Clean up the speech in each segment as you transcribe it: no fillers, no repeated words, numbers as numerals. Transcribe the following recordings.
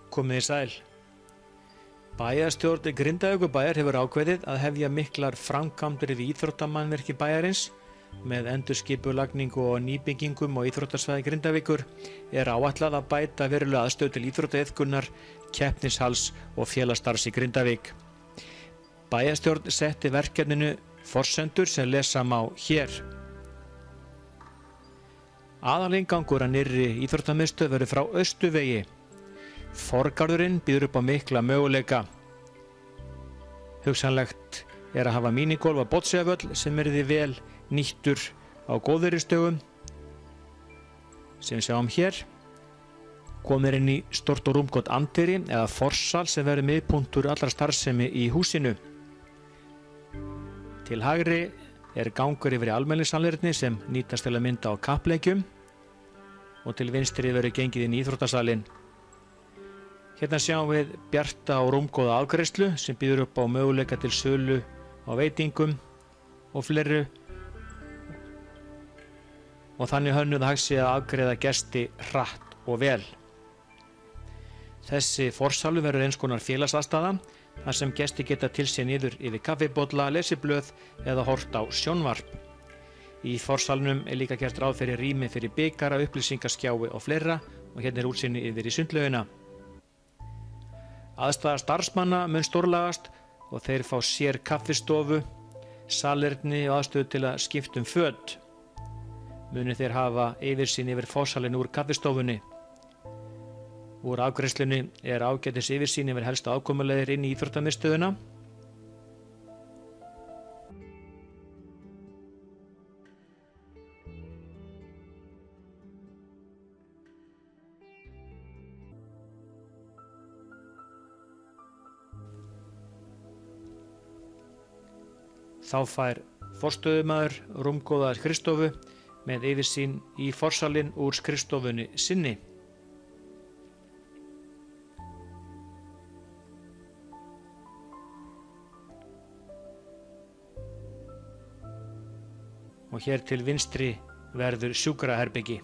Komið í sæl. Bæjarstjórn Grindavíkurbæjar hefur ákveðið að hefja miklar framkvæmdir við íþróttamannvirki bæjarins með endurskipulagningu og nýbyggingum á íþróttasvæði Grindavíkur áætlað að bæta verulega aðstöðu til íþróttaiðkunar, keppnishalls og félagsstarfs í Grindavík. Bæjarstjórn setti verkefninu forsendur sem lesa má hér. Aðalingangur að nýrri íþróttamiðstöð verður frá Austurvegi. Forgarðurinn býður upp á mikla möguleika. Hugsanlegt að hafa mínigólf á Botnseyjavöll sem yrði vel nýttur á góðviðrisdögum. Sem við sjáum hér. Komið inn í stórt og rúmgott anddyri eða forsal sem verður miðpunktur allra starfsemi í húsinu. Til hægri gangur yfir í almenningssalernið sem nýtast til að mynda á kappleikjum og til vinstri verður gengið inn í íþróttasalinn. Hérna sjáum við bjarta og rúmgóða afgreiðslu sem býður upp á möguleika til sölu á veitingum og fleiru og þannig hönnuð hægt sé að afgreiða gesti hratt og vel. Þessi forsalur verður eins konar félagsaðstaða þar sem gesti geta til sér niður yfir kaffibolla, lesiblöð eða hort á sjónvarp. Í forsalnum líka gert ráð fyrir rými fyrir bikara, upplýsingaskjái og fleira og hérna útsýni yfir í sundlaugina. Aðstaða starfsmanna mun stórlagast og þeir fá sér kaffistofu, salerni og aðstöðu til að skipta föt. Munu þeir hafa yfirsýn yfir forsalinn úr kaffistofunni. Úr afgreiðslunni ágætis yfirsýn yfir helstu afkomuleiðir inn í íþróttamiðstöðina. Þá fær forstöðumaður rúmgóða skrifstofu með yfirsýn í forsalinn úr skrifstofunni sinni. Og hér til vinstri verður sjúkraherbyggi.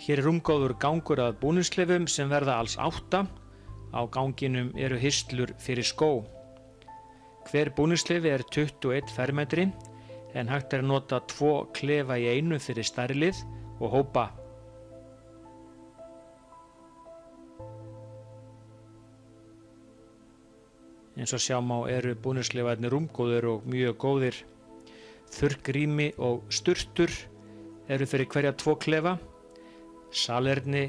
Hér rúmgóður gangur að búningsklefum sem verða alls 8. Á ganginum eru hirslur fyrir skó. Hver búningsklefi 21 fermetri en hægt að nota 2 klefa í einu fyrir stærri lið og hópa. Eins og sjá má eru búningsklefarnir rúmgóðir og mjög góðir. Þurrkrými og sturtur eru fyrir hverja 2 klefa. Salerni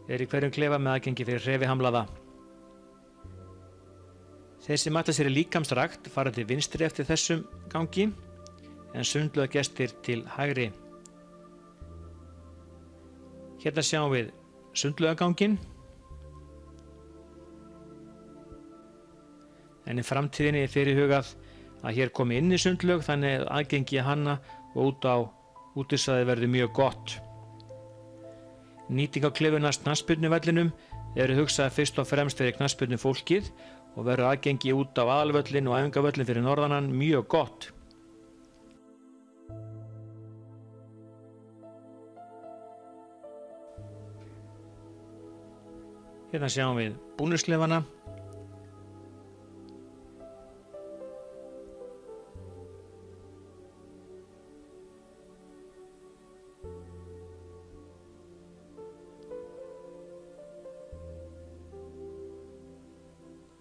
í hverjum klefa með aðgengi fyrir hreyfihamlaða. Þeir sem ætla sér í líkamsrækt fara til vinstri eftir þessum gangi en sundlaugagestir til hægri. Hérna sjáum við sundlaugaganginn. En í framtíðinni fyrirhugað að hér komi inn í sundlaug þannig að aðgengi hana og út á útisvæði verður mjög gott. Nýting á klefuna knattspyrnuvellinum hugsað fyrst og fremst fyrir knattspyrnu fólkið og verður aðgengi út á aðalvöllin og æfingavöllin fyrir norðanan mjög gott. Hérna sjáum við búningsklefana.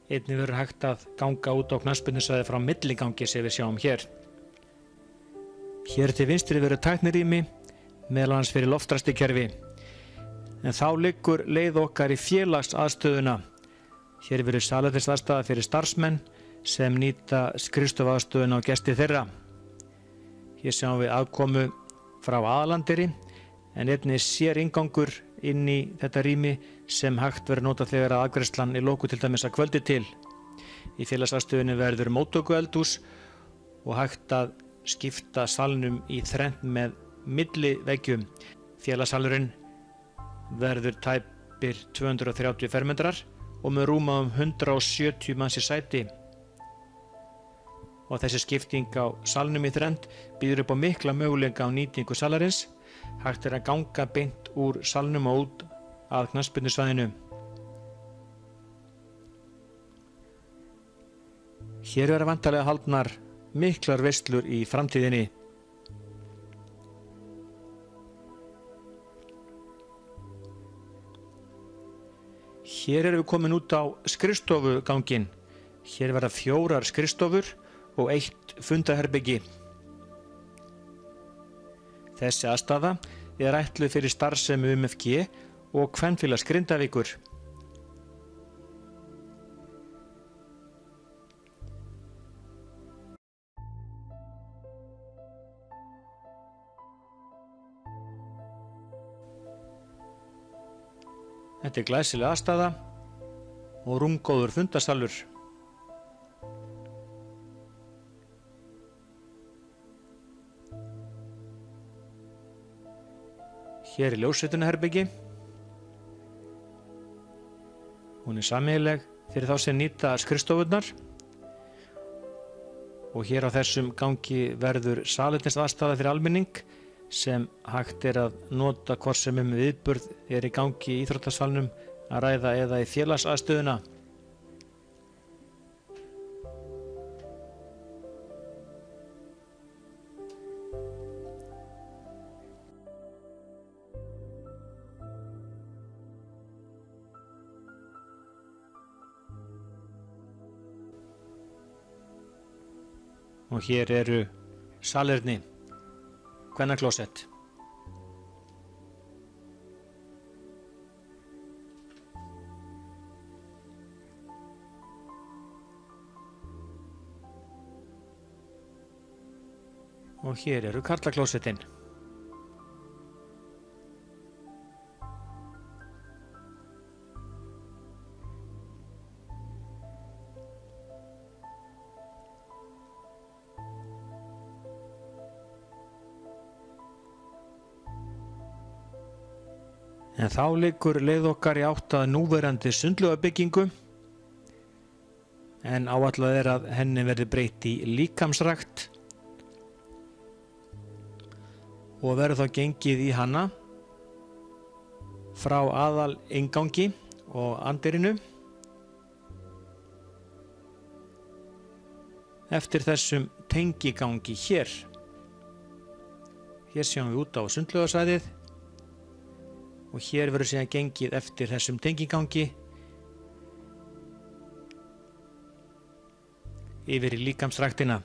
Einnig verður hægt að ganga út á knattspyrnusvæði frá milligangi sem við sjáum hér. Hér til vinstri verður tæknirými, meðal annars fyrir loftræstikerfi. En þá liggur leið okkar í félagsaðstöðuna. Hér verður salernisaðstaða fyrir starfsmenn sem nýta skrifstofuaðstöðuna og gesti þeirra. Hér sjáum við aðkomu frá aðalandiri en einnig sér inngangur inn í þetta rými sem hægt verður notað þegar að afgreiðslan lokuð til dæmis að kvöldi til. Í félagsaðstöðunni verður móttökueldhús og hægt að skipta salnum í þrennt með milliveggjum. Félagssalurinn verður tæpir 230 fermetrar og með rúma 170 manns í sæti. Og þessi skipting á salnum í þrennt býður upp á mikla möguleika á nýtingu salarins. Hægt að ganga beint úr salnum og út að knattspyrnusvæðinu. Hér verða væntanlega haldnar miklar veislur í framtíðinni. Hér erum við komin út á skrifstofuganginn. Hér verða 4 skrifstofur og 1 fundaherbyggi. Þessi aðstaða er ætluð fyrir starfsemi UMFG og Kvenfélags Grindavíkur. Þetta er glæsileg aðstaða og rúmgóður fundasalur. Hér er ljósritunaherbyggi. Hún er sameiginleg fyrir þá sem nýta skrifstofurnar. Og hér á þessum gangi verður salernisaðstaða fyrir almenning sem hægt er að nota hvort sem viðburð er í gangi í íþróttasalnum að ræða eða í félagsaðstöðuna. Og hér eru salerni, kvennaklósett. Og hér eru karlaklósettin. En þá liggur leið okkar í átt að núverandi sundlaugarbyggingu, en áætlað er að henni verði breytt í líkamsrækt og verður þá gengið í hana frá aðal inngangi og andirinu eftir þessum tengigangi hér. Hér sjáum við út á sundlaugarsvæðið og hér verður síðan gengið eftir þessum tengigangi yfir í líkamsræktina.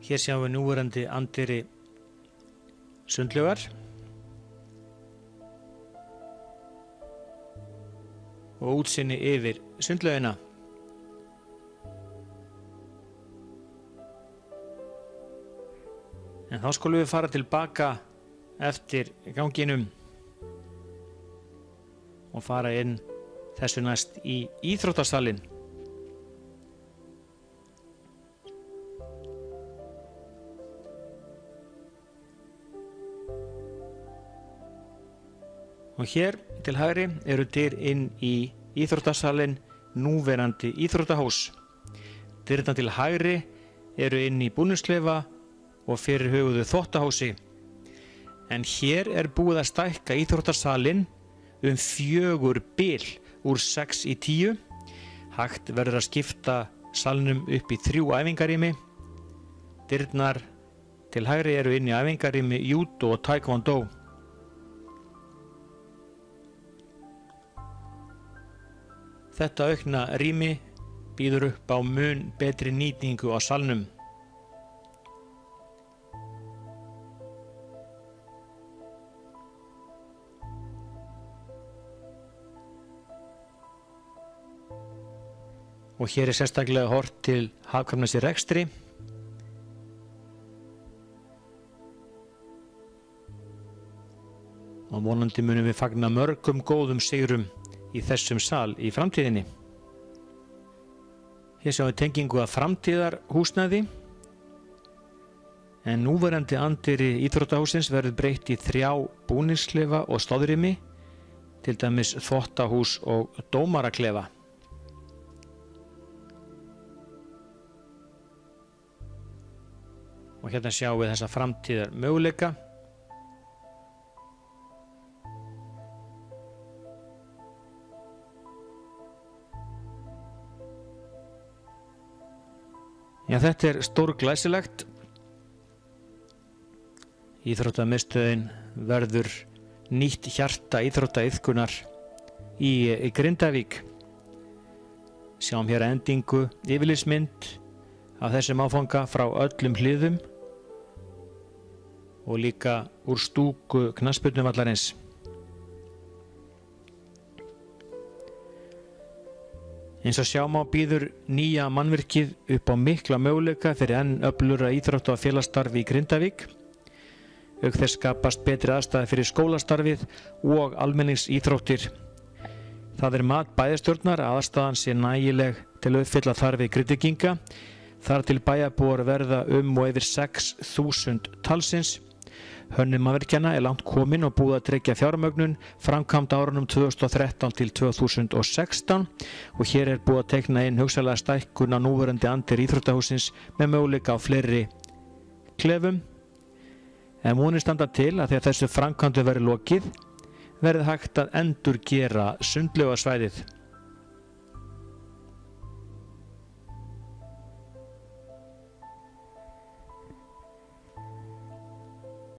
Hér sjáum við núverandi anddyri sundlaugar og útsýni yfir sundlaugina. En þá skulum við fara tilbaka eftir ganginum og fara inn þessu næst í íþróttasalinn. Og hér til hægri eru dyr inn í íþróttasalinn, núverandi íþróttahús. Dyrnar til hægri eru inn í búningsklefa og fyrirhuguðu þvottahúsi. En hér er búið að stækka íþróttasalinn 4 bil úr 6 í 10. Hægt verður að skipta salnum upp í 3 æfingarými. Dyrnar til hægri eru inn í æfingarými judo og taekwondo. Þetta aukna rými býður upp á mun betri nýtingu á salnum. Og hér er sérstaklega horft til hagkvæmnis í rekstri. Og vonandi munum við fagna mörgum góðum sigrum í þessum sal í framtíðinni. Hér sjáum við tengingu að framtíðarhúsnæði, en núverandi anddyri íþróttahússins verður breytt í 3 búningsklefa og stóðrými, til dæmis þvottahús og dómaraklefa. og hérna sjáum við þessa framtíðar möguleika. Já, þetta er stórglæsilegt. Íþróttamiðstöðin verður nýtt hjarta íþróttaiðkunar í Grindavík. Sjáum hér endingu yfirlitsmynd af þessum áfanga frá öllum hliðum og líka úr stúku knattspyrnuvallarins. Eins og sjá má býður nýja mannvirkið upp á mikla möguleika fyrir enn öflugra íþrótta- og félagsstarfi í Grindavík. Auk þess skapast betri aðstæður fyrir skólastarfið og almenningsíþróttir. Það er mat bæjarstjórnar að aðstaðan sé nægileg til að uppfylla þarfir Grindvíkinga. Þar til bæjarbúar verða og yfir 6.000 talsins. Hönnun mannvirkjanna er langt komin og búið að tryggja fjármögnun framkvæmd árunum 2013 til 2016 og hér er búið að teikna inn hugsanlega stækkun á núverandi andir íþróttahússins með möguleika á fleiri klefum. En vonir standa til að þegar þessu framkvæmdu verði lokið verði hægt að endurgera sundlaugasvæðið.